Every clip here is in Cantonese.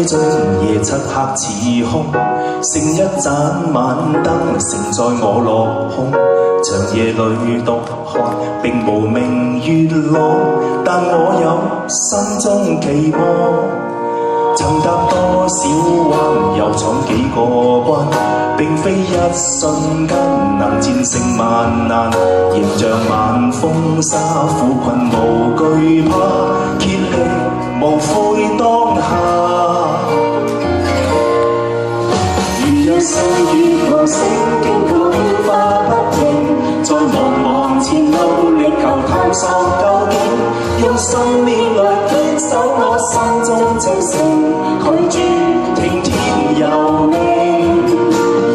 進夜漆黑似空，剩一盞晚燈盛載我落空。長夜裏獨看並無明月朗，但我有心中期望。曾踏多少彎，又闖幾個關，並非一瞬間能戰勝萬難。迎着晚風沙，苦困無懼怕，竭力無悔當下。如若歲月無聲，經過變化不停，在茫茫前路力求探索究竟，用信念來堅守我心中精神，拒絕聽天由命，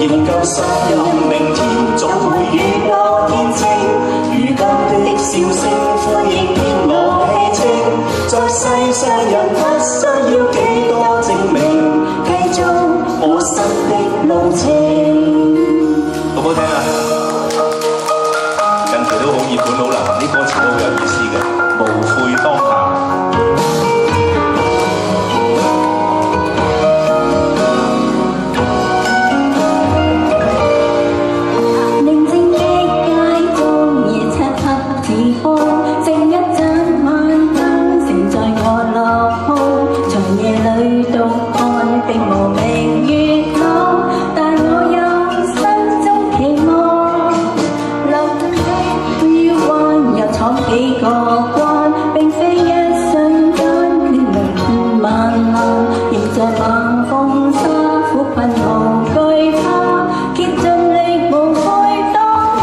仍舊信任明天總會雨過天晴。如今的笑聲呼應天朗氣清，在世上人不需要幾多證明，繼續我新的路程。好唔好聽啊？近期都好熱門好流行，啲歌詞都好有意思嘅，無悔當下。幾個關並非一瞬間，決定萬難，迎着晚風沙，苦困無懼怕，竭盡力無悔當下。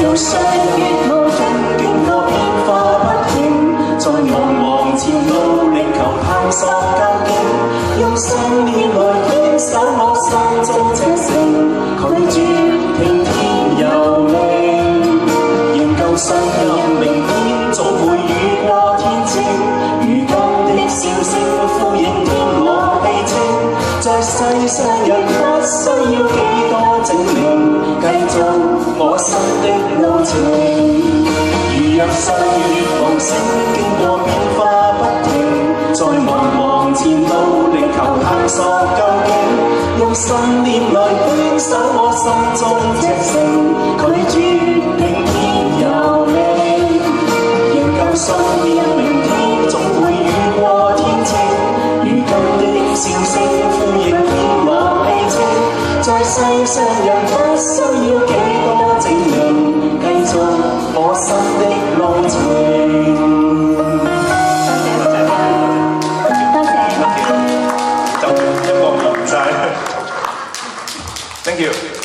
用歲月無盡，經過變化不停，在茫茫前路力求探索究竟，用信念來堅守我心中赤誠，拒絕聽天由命。信任明天總會雨過天晴，如今的笑聲呼應天朗氣清，在世上人不需要幾多證明，繼續我新的路程。如若歲月無聲，經過變化不停，在茫茫前路力求探索究竟，用信念來堅守我心中赤誠，拒絕聽天由命，仍舊信任明天總會雨過天晴。如今的笑聲呼應天朗氣清，在世上人不需要幾多證明，繼續我新的路程。多謝，就音樂完晒。Thank you。